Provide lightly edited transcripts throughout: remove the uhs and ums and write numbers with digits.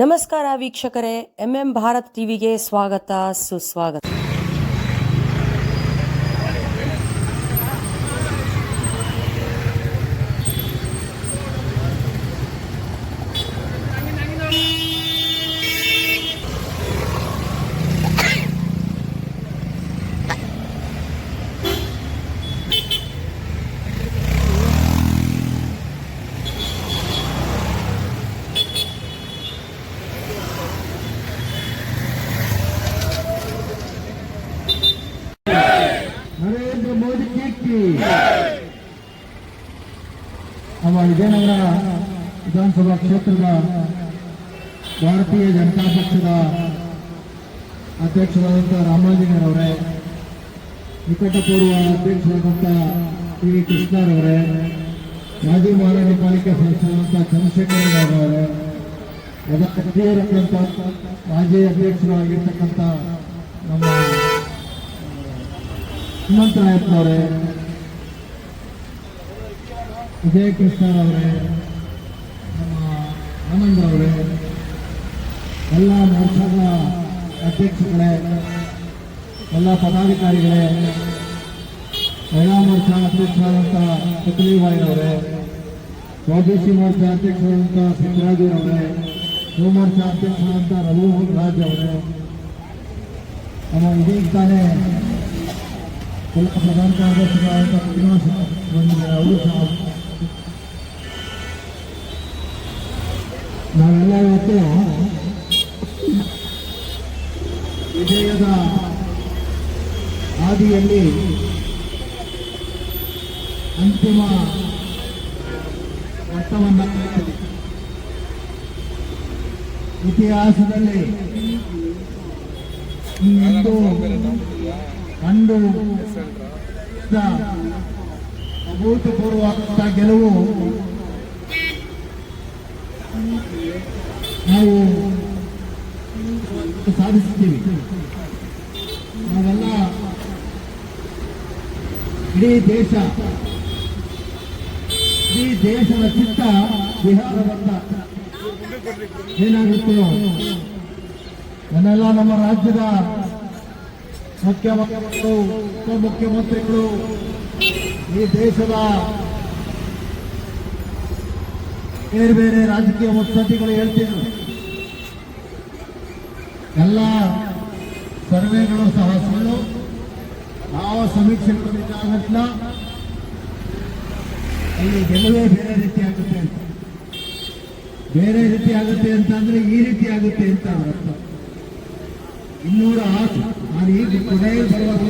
ನಮಸ್ಕಾರ ವೀಕ್ಷಕರೇ, ಭಾರತ್ ಟಿವಿಗೆ ಸ್ವಾಗತ ಸುಸ್ವಾಗತ. नरेंद्र मोदी की ನಮ್ಮ ವಿಜಯನಗರ ವಿಧಾನಸಭಾ ಕ್ಷೇತ್ರದ ಭಾರತೀಯ ಜನತಾ ಪಕ್ಷದ ಅಧ್ಯಕ್ಷರಾದಂತಹ ರಾಮಾಂಜನೇಯರವರೇ, ನಿಕಟಪೂರ್ವ ಅಧ್ಯಕ್ಷರಾದಂತಹ ಟಿ ವಿ ಕೃಷ್ಣರವರೇ, ಮಾಜಿ ಮಹಾನಗರ ಪಾಲಿಕೆ ಸದಸ್ಯರಾದಂತಹ ಚಂದ್ರಶೇಖರರವರೇ, ಮಾಜಿ ಅಧ್ಯಕ್ಷರಾಗಿರ್ತಕ್ಕಂಥ ನಮ್ಮ ಹನುಮಂತರಾಯಪ್ಪನವರೇ, ವಿಜಯ ಕೃಷ್ಣರವರೇ, ನಮ್ಮ ಆನಂದರವರೇ, ಎಲ್ಲ ಮೋರ್ಚಾದ ಅಧ್ಯಕ್ಷಗಳೇ, ಎಲ್ಲ ಪದಾಧಿಕಾರಿಗಳೇ, ಮಹಿಳಾ ಮೋರ್ಚಾ ಅಧ್ಯಕ್ಷರಾದಂಥ ಪುತ್ಲಿಬಾಯಿರವರೇ, ಓಬಿಸಿ ಮೋರ್ಚಾ ಅಧ್ಯಕ್ಷರಾದಂಥ ಸಿದ್ದರಾಜರವರೇ, ಯುವ ಮೋರ್ಚಾ ಅಧ್ಯಕ್ಷರಾದಂಥ ರಘುಮೋಹನ್ ರಾಜ್ ಅವರೇ, ನಮ್ಮ ಇದೀಗ ತಾನೇ ಪ್ರಧಾನ ಕಾರ್ಯದರ್ಶಿಗಳಾದಂಥ ಶ್ರೀನಿವಾಸ ಬಂದಿದ್ದಾರೆ, ಅವರು ಸಹ ನಾವೆಲ್ಲ ಇವತ್ತು ವಿಜಯದ ಹಾದಿಯಲ್ಲಿ ಅಂತಿಮ ಘಟ್ಟವನ್ನು ಇತಿಹಾಸದಲ್ಲಿ ಇಂದು ಕಂಡು ಅಭೂತಪೂರ್ವವಾದಂಥ ಗೆಲುವು ನಾವು ಸಾಧಿಸ್ತೀವಿ. ನಾವೆಲ್ಲ ಇಡೀ ದೇಶದ ಚಿತ್ತ ಬಿಹಾರದತ್ತ ಏನಾಗುತ್ತೋ ಅದನ್ನೆಲ್ಲ ನಮ್ಮ ರಾಜ್ಯದ ಮುಖ್ಯಮಂತ್ರಿಗಳು, ಉಪಮುಖ್ಯಮಂತ್ರಿಗಳು, ಈ ದೇಶದ ಬೇರೆ ಬೇರೆ ರಾಜಕೀಯ ಮುತ್ಸದ್ದಿಗಳು ಹೇಳ್ತಿದ್ರು. ಎಲ್ಲ ಸರ್ವೆಗಳು ಸಹ ಸುಳ್ಳು, ಯಾವ ಸಮೀಕ್ಷೆಗಳು ನಿಜ ಆಗಲ್ಲ, ಅಲ್ಲಿ ಗೆಲುವೇ ಬೇರೆ ರೀತಿ ಆಗುತ್ತೆ ಅಂತ. ಬೇರೆ ರೀತಿ ಆಗುತ್ತೆ ಅಂತ ಅಂದ್ರೆ ಈ ರೀತಿ ಆಗುತ್ತೆ ಅಂತ ಅರ್ಥ. 206 ನಾನು ಈಗ ಕೊನೆ ಬರುವಾಗ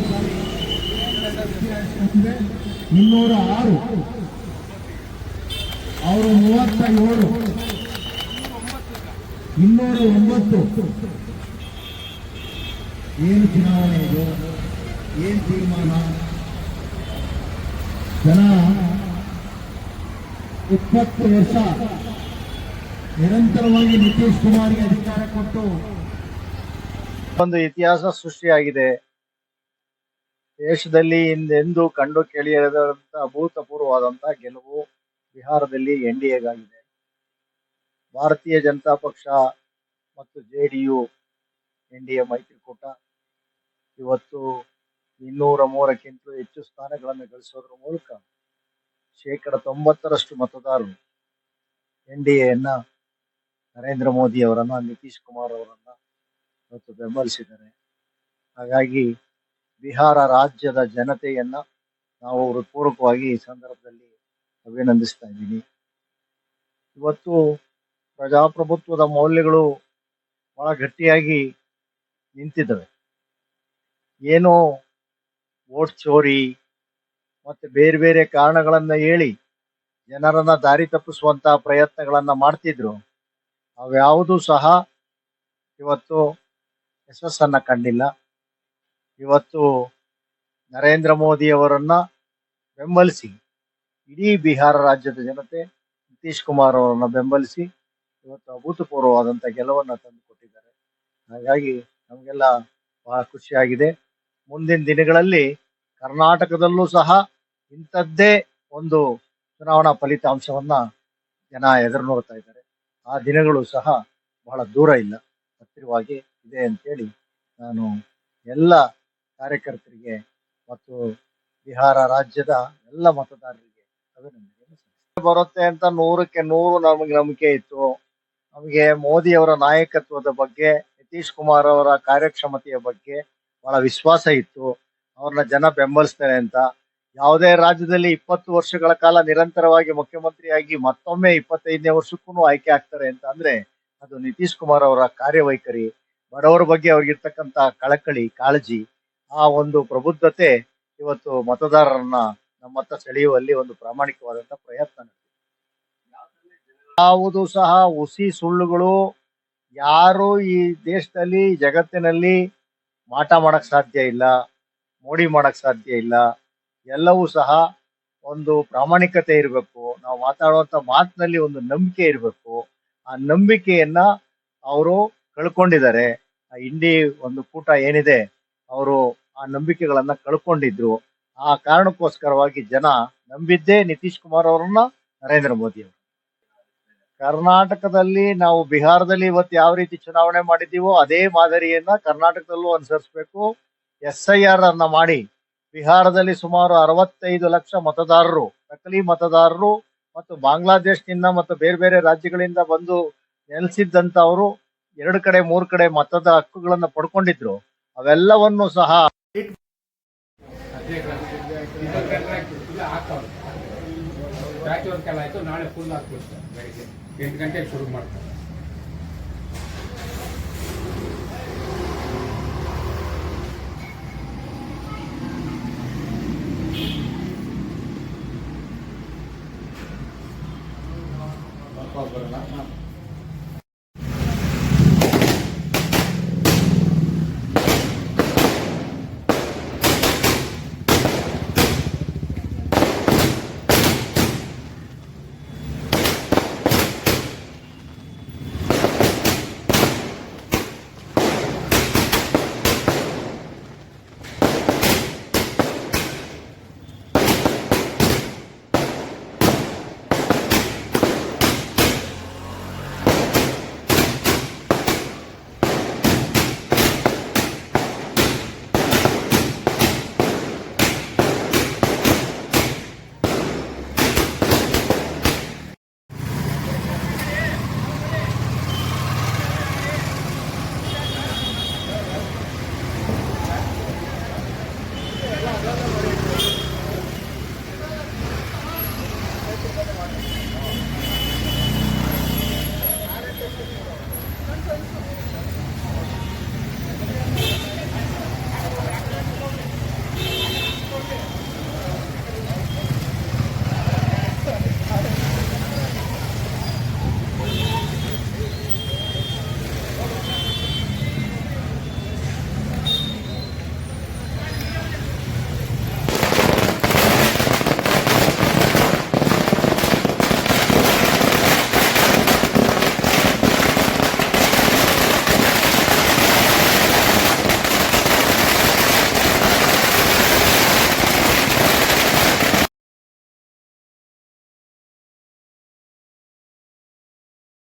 206, ಅವರು 37, 209. ಏನು ಚುನಾವಣೆ ಇದು? ಏನು ತೀರ್ಮಾನ? ಜನ 20 ವರ್ಷ ನಿರಂತರವಾಗಿ ನಿತೀಶ್ ಕುಮಾರ್ಗೆ ಅಧಿಕಾರ ಕೊಟ್ಟು ಒಂದು ಇತಿಹಾಸ ಸೃಷ್ಟಿಯಾಗಿದೆ. ದೇಶದಲ್ಲಿ ಹಿಂದೆಂದೂ ಕಂಡು ಕೇಳಿಯದಂತ ಅಭೂತಪೂರ್ವವಾದಂತಹ ಗೆಲುವು ಬಿಹಾರದಲ್ಲಿ ಎನ್ಡಿಎಗಾಗಿದೆ. ಭಾರತೀಯ ಜನತಾ ಪಕ್ಷ ಮತ್ತು ಜೆಡಿಯು ಎನ್ಡಿಎ ಮೈತ್ರಿಕೂಟ ಇವತ್ತು 203ಕ್ಕಿಂತಲೂ ಹೆಚ್ಚು ಸ್ಥಾನಗಳನ್ನು ಗಳಿಸೋದ್ರ ಮೂಲಕ 90% ಮತದಾರರು ಎನ್ಡಿಎಯನ್ನ, ನರೇಂದ್ರ ಮೋದಿ ಅವರನ್ನ, ನಿತೀಶ್ ಕುಮಾರ್ ಅವರನ್ನ ಇವತ್ತು ಬೆಂಬಲಿಸಿದ್ದಾರೆ. ಹಾಗಾಗಿ ಬಿಹಾರ ರಾಜ್ಯದ ಜನತೆಯನ್ನ ನಾವು ಹೃತ್ಪೂರ್ವಕವಾಗಿ ಈ ಸಂದರ್ಭದಲ್ಲಿ ಅಭಿನಂದಿಸ್ತಾ ಇದ್ದೀನಿ. ಇವತ್ತು ಪ್ರಜಾಪ್ರಭುತ್ವದ ಮೌಲ್ಯಗಳು ಬಹಳ ಗಟ್ಟಿಯಾಗಿ ನಿಂತಿದ್ದಾವೆ. ಏನೋ ವೋಟ್ ಚೋರಿ ಮತ್ತೆ ಬೇರೆ ಬೇರೆ ಕಾರಣಗಳನ್ನ ಹೇಳಿ ಜನರನ್ನ ದಾರಿ ತಪ್ಪಿಸುವಂತಹ ಪ್ರಯತ್ನಗಳನ್ನ ಮಾಡ್ತಿದ್ರು. ಅವ್ಯಾವುದೂ ಸಹ ಇವತ್ತು ಯಶಸ್ಸನ್ನ ಕಂಡಿಲ್ಲ. ಇವತ್ತು ನರೇಂದ್ರ ಮೋದಿ ಅವರನ್ನ ಬೆಂಬಲಿಸಿ ಇಡೀ ಬಿಹಾರ ರಾಜ್ಯದ ಜನತೆ ನಿತೀಶ್ ಕುಮಾರ್ ಅವರನ್ನ ಬೆಂಬಲಿಸಿ ಇವತ್ತು ಅಭೂತಪೂರ್ವವಾದಂಥ ಗೆಲುವನ್ನು ತಂದುಕೊಟ್ಟಿದ್ದಾರೆ. ಹಾಗಾಗಿ ನಮಗೆಲ್ಲ ಬಹಳ ಖುಷಿಯಾಗಿದೆ. ಮುಂದಿನ ದಿನಗಳಲ್ಲಿ ಕರ್ನಾಟಕದಲ್ಲೂ ಸಹ ಇಂಥದ್ದೇ ಒಂದು ಚುನಾವಣಾ ಫಲಿತಾಂಶವನ್ನ ಜನ ಎದುರು ನೋಡ್ತಾ ಇದ್ದಾರೆ. ಆ ದಿನಗಳು ಸಹ ಬಹಳ ದೂರ ಇಲ್ಲ, ಹತ್ತಿರವಾಗಿ ಇದೆ ಅಂತೇಳಿ ನಾನು ಎಲ್ಲ ಕಾರ್ಯಕರ್ತರಿಗೆ ಮತ್ತು ಬಿಹಾರ ರಾಜ್ಯದ ಎಲ್ಲ ಮತದಾರರಿಗೆ ಅಭಿನಂದನೆ ಬರುತ್ತೆ ಅಂತ 100ಕ್ಕೆ 100 ನಮಗೆ ನಂಬಿಕೆ ಇತ್ತು. ನಮಗೆ ಮೋದಿ ಅವರ ನಾಯಕತ್ವದ ಬಗ್ಗೆ, ನಿತೀಶ್ ಕುಮಾರ್ ಅವರ ಕಾರ್ಯಕ್ಷಮತೆಯ ಬಗ್ಗೆ ಬಹಳ ವಿಶ್ವಾಸ ಇತ್ತು. ಅವ್ರನ್ನ ಜನ ಬೆಂಬಲಿಸ್ತಾರೆ ಅಂತ. ಯಾವುದೇ ರಾಜ್ಯದಲ್ಲಿ 20 ವರ್ಷಗಳ ಕಾಲ ನಿರಂತರವಾಗಿ ಮುಖ್ಯಮಂತ್ರಿಯಾಗಿ ಮತ್ತೊಮ್ಮೆ 25ನೇ ವರ್ಷಕ್ಕೂ ಆಯ್ಕೆ ಆಗ್ತಾರೆ ಅಂತ ಅಂದ್ರೆ ಅದು ನಿತೀಶ್ ಕುಮಾರ್ ಅವರ ಕಾರ್ಯವೈಖರಿ, ಬಡವರ ಬಗ್ಗೆ ಅವ್ರಿಗಿರ್ತಕ್ಕಂಥ ಕಳಕಳಿ, ಕಾಳಜಿ, ಆ ಒಂದು ಪ್ರಬುದ್ಧತೆ ಇವತ್ತು ಮತದಾರರನ್ನ ನಮ್ಮತ್ತ ಸೆಳೆಯುವಲ್ಲಿ ಒಂದು ಪ್ರಾಮಾಣಿಕವಾದಂತ ಪ್ರಯತ್ನ ನಡೆದಿದೆ. ಯಾವುದು ಸಹ ಹುಸಿ ಸುಳ್ಳುಗಳು ಯಾರು ಈ ದೇಶದಲ್ಲಿ ಜಗತ್ತಿನಲ್ಲಿ ಮಾಟ ಮಾಡಕ್ ಸಾಧ್ಯ ಇಲ್ಲ, ಮೋಡಿ ಮಾಡಕ್ ಸಾಧ್ಯ ಇಲ್ಲ. ಎಲ್ಲವೂ ಸಹ ಒಂದು ಪ್ರಾಮಾಣಿಕತೆ ಇರಬೇಕು. ನಾವು ಮಾತಾಡುವಂತ ಮಾತಿನಲ್ಲಿ ಒಂದು ನಂಬಿಕೆ ಇರಬೇಕು. ಆ ನಂಬಿಕೆಯನ್ನ ಅವರು ಕಳ್ಕೊಂಡಿದ್ದಾರೆ. ಆ ಇಂಡಿ ಒಂದು ಕೂಟ ಏನಿದೆ, ಅವರು ಆ ನಂಬಿಕೆಗಳನ್ನ ಕಳ್ಕೊಂಡಿದ್ರು. ಆ ಕಾರಣಕ್ಕೋಸ್ಕರವಾಗಿ ಜನ ನಂಬಿದ್ದೇ ನಿತೀಶ್ ಕುಮಾರ್ ಅವರನ್ನ, ನರೇಂದ್ರ ಮೋದಿ ಅವರು. ಕರ್ನಾಟಕದಲ್ಲಿ ನಾವು ಬಿಹಾರದಲ್ಲಿ ಇವತ್ತು ಯಾವ ರೀತಿ ಚುನಾವಣೆ ಮಾಡಿದ್ದೀವೋ ಅದೇ ಮಾದರಿಯನ್ನ ಕರ್ನಾಟಕದಲ್ಲೂ ಅನುಸರಿಸಬೇಕು. SIR ಅನ್ನ ಮಾಡಿ ಬಿಹಾರದಲ್ಲಿ ಸುಮಾರು 65 ಲಕ್ಷ ಮತದಾರರು, ನಕಲಿ ಮತದಾರರು ಮತ್ತು ಬಾಂಗ್ಲಾದೇಶದಿಂದ ಮತ್ತು ಬೇರೆ ಬೇರೆ ರಾಜ್ಯಗಳಿಂದ ಬಂದು ನೆಲೆಸಿದ್ದಂತವರು 2 ಕಡೆ 3 ಕಡೆ ಮತದ ಹಕ್ಕುಗಳನ್ನ ಪಡ್ಕೊಂಡಿದ್ರು. ಅವೆಲ್ಲವನ್ನು ಸಹ ಆಯ್ತು. ನಾಳೆ ಫುಲ್ ಹಾಕ್ಬಿಡ್ತಾರೆ. ಬೆಳಿಗ್ಗೆ 8 ಗಂಟೆಗೆ ಶುರು ಮಾಡ್ತಾರೆ. ಬರೋಣ.